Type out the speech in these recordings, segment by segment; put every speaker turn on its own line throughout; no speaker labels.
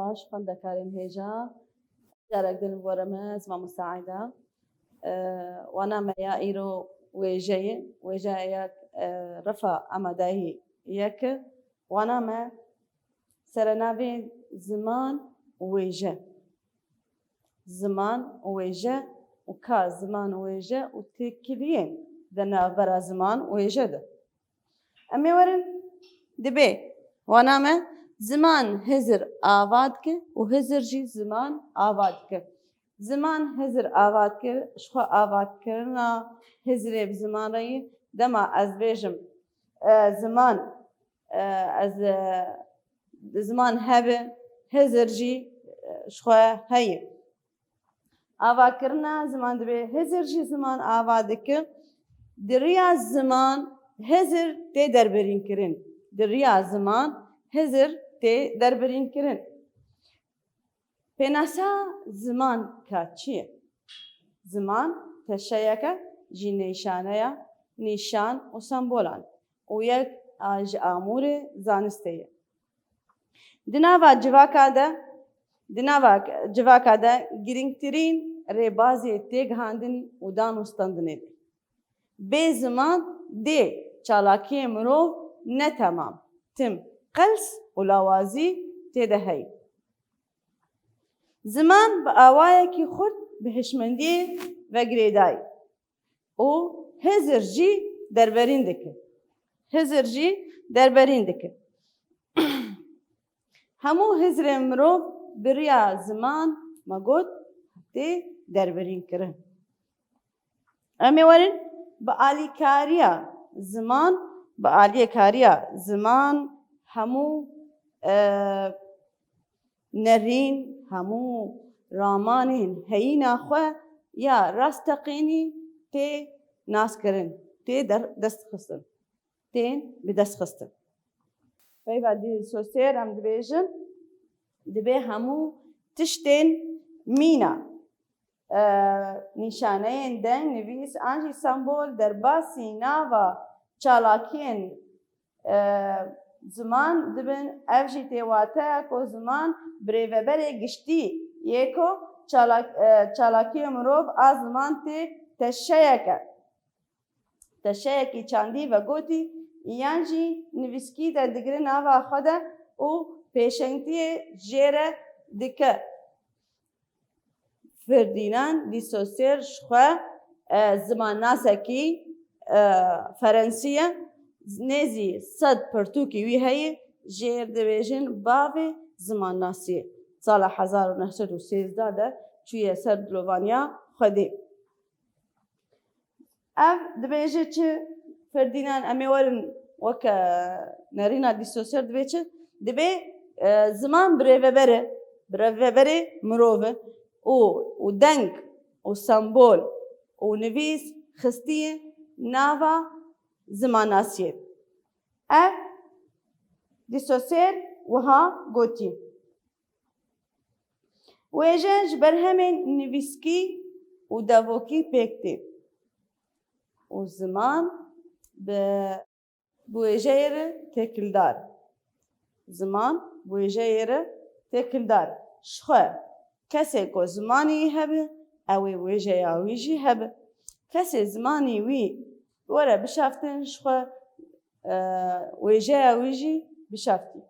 باش خوندەکارین هێژە جارێک دل بۆرەمە زمان مساعدە وانامەیە ئیرۆ وێژەیە وێژەیەک ڕەفە ئامادەیی یەکە وانامە سەرناوێ زمان وێژە زمان وێژە و کا زمان وێژە و تێکیلێن دەناوبەرە زمان وێژەدە ئەمێ وەرن دەبێ وانامە زمان هزر ئاوات کرد و هزر جی زمان ئاوات کرد زمان هزر ئاوات کرد شخوا ئاواتکردنا هزرێ زمانەیە دەما ئەس بێژم زمان ئەس زمان هەبێ هزر جی شخوا هەیە ئاواکردنا زمان دەبێ هزر جی زمان ئاوا دکرد دریا زمان هزر تێ دەربەرینکردن دریا زمان هزر تێ دەربەرینکردن پێناسا زمان کات چییە؟ زمان تەشەیەکە ژی نەیشانەیە نیشان و سەمبۆلان و یەک ji ئامورê zanistê ye di nava civaka de girîngtirîn rêbazê têgihandin û danûstandinê de bê ziman dê çalakiyê mirov ne temam tim qels û lawazî têde heye ziman bi awayekî xurt bi hişmendiyê vegirêdayê û hezir jî derberîn dike hezir jî derberîn dike hemû hezirên mirov bi riya ziman me got tê derberînkirin em ê werin bi alîkariya ziman bi aliyekariya ziman hemû nerîn hemû ramanên heyîna xwe ya rasteqînî tê naskirin tê destxistin tên bi destxistin peyva dîsosyer em dibêjin dibe hemû tiştên mîna nîşaneyên deng nivîs an jî sembol derbasî nava çalakiyên ziman dibin ev jî têwateya ku ziman birêveberê giştî yê ku çalakiyê mirov a ziman tê teşeyeke teşeyekî çandî ve gotî yan jî nivîskî de digirin nava xwe de û pêşengtiyê jê re dike firdînan dîsosyer ji xwe zimannasekî ferensî ye nêzî sed pirtûkî wî heye jê dibêjin bavê zimannasiyê sala 1913 de çûye ser dilovaniya Xwedê ev dibêje çi firdînan em ê werin weke nerîna dîsosyer dibe çi dibe ziman birêveberê mirov e û deng û sembol û nivîs xistiye nava zimannasiyê ev dîsosyer wiha gotî wêje ji ber hemên nivîskî û devokî pêk tê û ziman bi wêjeyê re têkildar ziman bi wêjeyê re têkildar ji xwe kesê ku zimanî hebe ew ê wêjeya wî jî hebe kesê zimanî wî were bişaftin ji xwe wêjeya wî jî bişaftî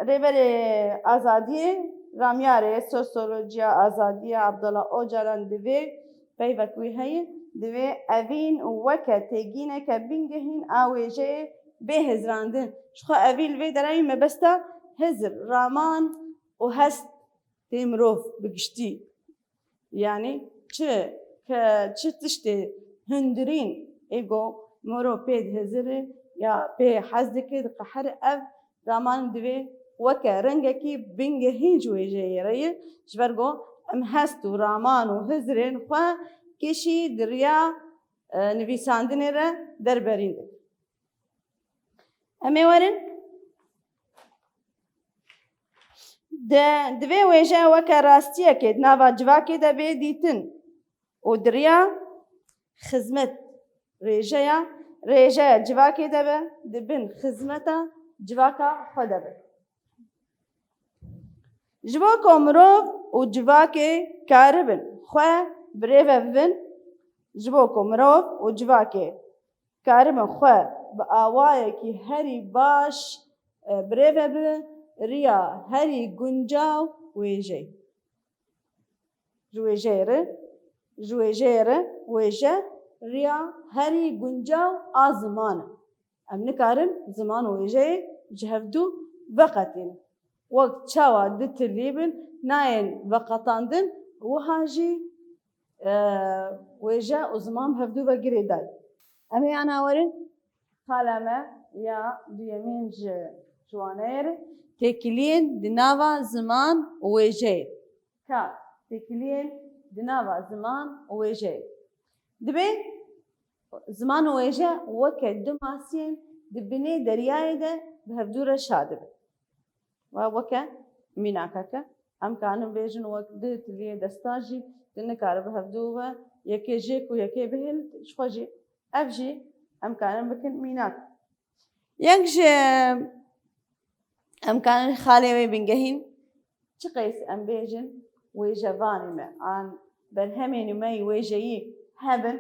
rêberê azadiyê ramyarê sosyolojiya azadiya Abdullah Öcalan divê peyvek wî heye divê evîn û weke têgîneke bingehîn a wêjeyê bêhezrandin ji xwe evî li vê derewî mebesta hezir raman û hest tê mirov bi giştî yanî çi tiştê hundirîn êgo mirov pê dihezire ya pê hez dike diqehire ev raman divê weke rengekî bingehîn ji wêjeyê re ye ji ber ku em hest û raman û hizirên xwe kişî di riya nivîsandinê re derberîn dikin em ê werin divê wêje weke rastiyekê di nava civakê de bê dîtin û di riya xizmet rêjeya civakê de be dibin xizmeta civaka xwe de be جبو کمروف و جواکی کاربن خواه بریوه ببن جبو کمروف و جواکی کاربن خواه با آوائه کی هری باش بریوه ببن ریا هری گنجاو ویجه جویجه ویجه ریا هری گنجاو آزمانه ام نکارن زمان ویجه جهفدو وقتین وقت چاوا دتلیبن ناین وقتاندن وهاجي ويجا وزمان هفدو بقري داي أمي أنا ورن خالما يا ديمين جوانير تكلين دناوا زمان ويجا كا تكلين دناوا زمان ويجا دبي زمان ويجا وكا دماسين دبني درياي ده بهفدو رشادب وكا ميناكاكا ام كانوا بيجن وقت اللي دستاجي تنكار بهفدوها يكي جيك ويكي بهل شخوجي افجي ام كانوا بكن ميناك ينجي ام كان خالي وي بنجهين تقيس ام بيجن ويجفاني ما عن برهمين مي ويجي هبن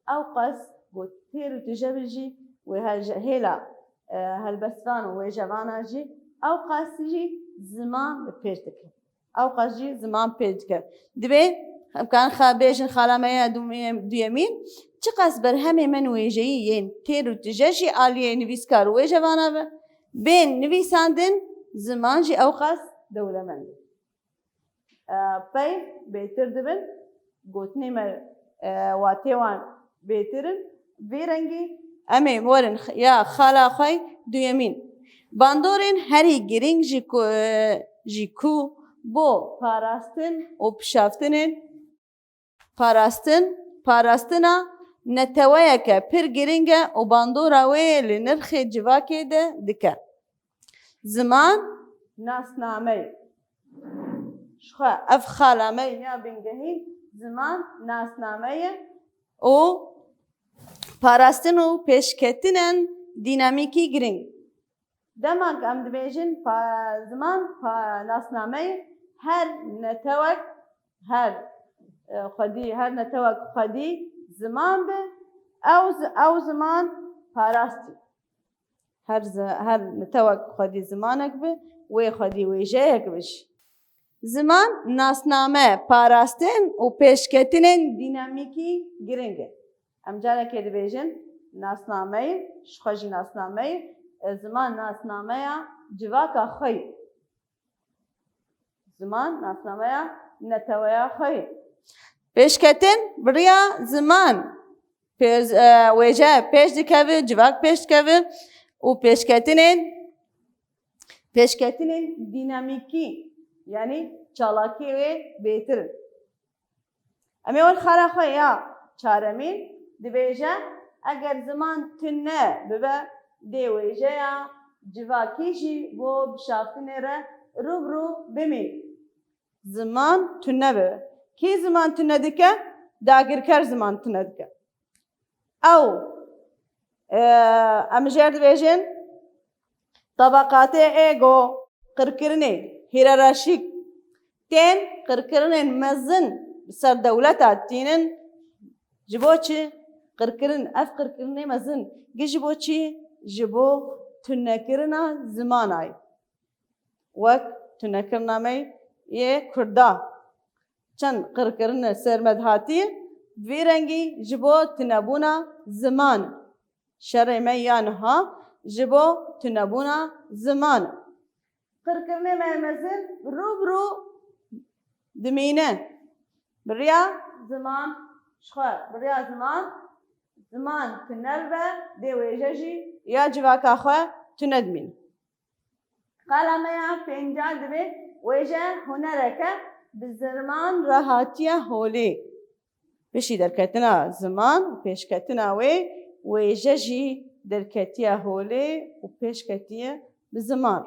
او قص وتيرو تجبجي وهلا هالبسفان ويجفانا جي او قاسجي زمان بيرتك او قاسجي زمان بيرتك دبي كان خابيش خالمايا دويمين تقاس برهمي من ويجيين تيرو تجاجي آلية نفيسكار ويجوانا بين نفيساندن زمان جي او قاس دولة من باي بيتر دبن قوتني ما واتيوان بيترن بيرنجي امي مورن يا خالا خوي دويمين باندورین هری گرینگ جیکو بو پاراستن و پشافتنن پاراستنا نتوایه که پر گرینگه و باندورا وی لنرخ جواکی ده دکه زمان ناسنامه شخوا اف خالامه یا بنگهی زمان ناسنامه و پاراستن و پیشکتنن دینامیکی گرینگ دماغ ام دبیجن زمان ناسنامه هر نتوک هر نتوک خدی زمان به او زمان پاراستی هر نتوک خدی زمانک به وی خدی ویجهک بش زمان ناسنامه پاراستن و پیشکتنن دینامیکی گرنگه ام جاره که دبیجن ناسنامه شخوجی ناسنامه زمان ناسنامه جواکا خی زمان ناسنامه نتویا خی پیشکتن بریا زمان ویجه پیش دکوه جواک پیش دکوه و پیشکتنین دینامیکی یعنی چالاکی و بهتر امی اول خاله خو یا چارمین دبیجه اگر زمان تنه ببه دی ویجه یا جواکیشی بو بشافتنه را روبرو بمی زمان تنه ببه کی زمان تنه دکه داگرکر زمان تنه دکه او امجرد بیجن طبقات ایگو قرکرنه هیرارشیک تین قرکرنه مزن سر دولتا تینن جبو چی قرکرن اف قرکرنه مزن جبو چی جبو تنکرنا زمانای وقت تنکرنا می یه کردا چند قرکرنه سرمدهاتی ویرنگی جبو تنبونا زمان شرع میانها جبو تنبونا زمان قرکرنه مزن روبرو دمینه بریا زمان شخواه بریا زمان تنربه دی ویجهجی یا جواکا خواه تندمین قلمه یا پینجال دبی ویجه هنرکه بزرمان راحتیه هولی بشی درکتنا زمان و پیشکتنا ویجهجی درکتیه هولی و پیشکتیه بزمان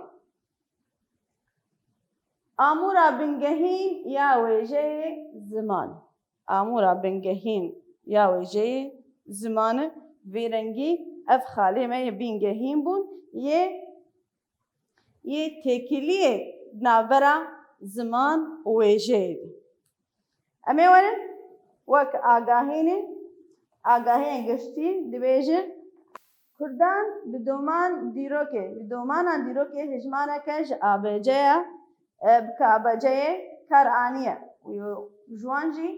آمورا بنگهین یا ویجه زمان آمورا بنگهین یا ویجه زمان ویرنگی اف خاله میں بنگهین بون یہ تکلیه ناورا زمان و وêje. Em ê werin wek agahînê, agahiyên giştî dibêjin Kurdan bi doman dîrokê, bi domana dîrokê hejmareke ji abeceya bike abeceyê kar aniye. Ji wan jî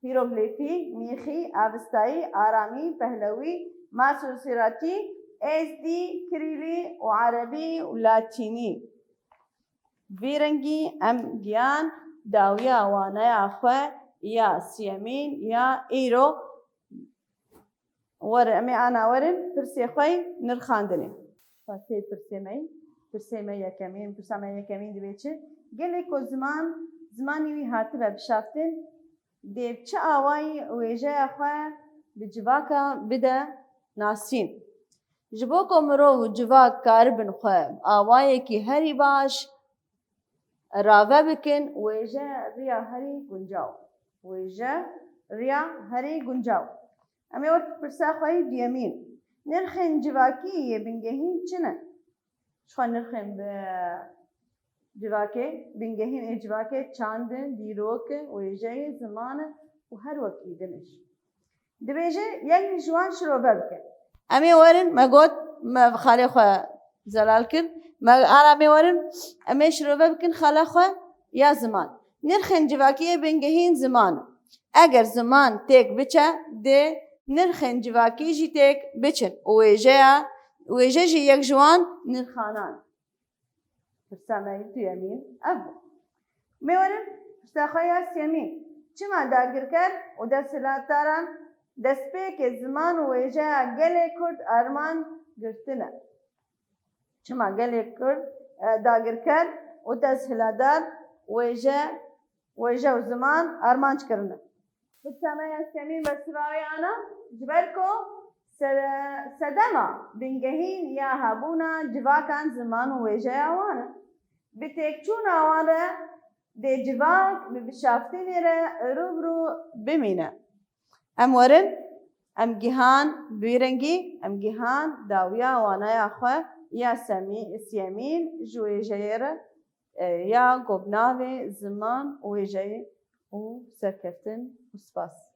hîroglîfî, mîxî, avistayî, aramî, pehlewî, masûsîratî, êzdî, kirîlî û erebî û latînî. Vî rengî em giyan dawiya waneya xwe ya siyemîn ya îro werin em ê ana werin pirsê xwe nirxandinê. Sê pirsê me yî, pirsê me yekemîn, pirsa me yekemîn dibê çi? Gelek ku zimanî wî hatibe bişaftin, dê çi awayî wêjeya xwe bi civaka bide nasîn. Ji bo ku mirov û civak karibin xwe awayekî herî baş rave bikin, wêje riya herî guncaw. Wêje riya herî guncaw. Em ê wek pirsa xwe yî duyemîn. Nirxên civakî yê bingehîn çi ne? Ji xwe nirxên civakê, bingehîn ê civakê çand in, dîrok in, wêjeyê, ziman in û her wekî din in. Dibêje yek ji wan şirove bikin. Em ê werin me got me xalê xwe zelal kir, ara em ê werin em ê şirove bikin xala xwe ya ziman. Nirxên civakiyê bingehîn ziman in. Eger ziman têk biçe dê nirxên civakî jî têk biçin û wêje jî yek ji wan nirxanan. Pirsa me yî duyemîn ev bû. Em ê werin pirsa xwe ya sêmîn. Çima dagirker û desthilatdaran destpêkê ziman û wêjeya gelê Kurd armanc girtine? Çima gelê Kurd dagirker û desthilatdar wêje û ziman armanc kirine? Pirsa me ya sêmîn ve sivavê ana ji ber ku sedema bingehîn ya hebûna civakan ziman û wêjeya wan in. Bi têkçûna wan re dê civak bi bişaftinê re rûbirû bimîne. Em werin em gihan bi vî rengî em gihan dawiya waneya xwe ya siyemîn ji wêjeyê re ya govnavê, ziman û wêjeyê û serkeftin û spas.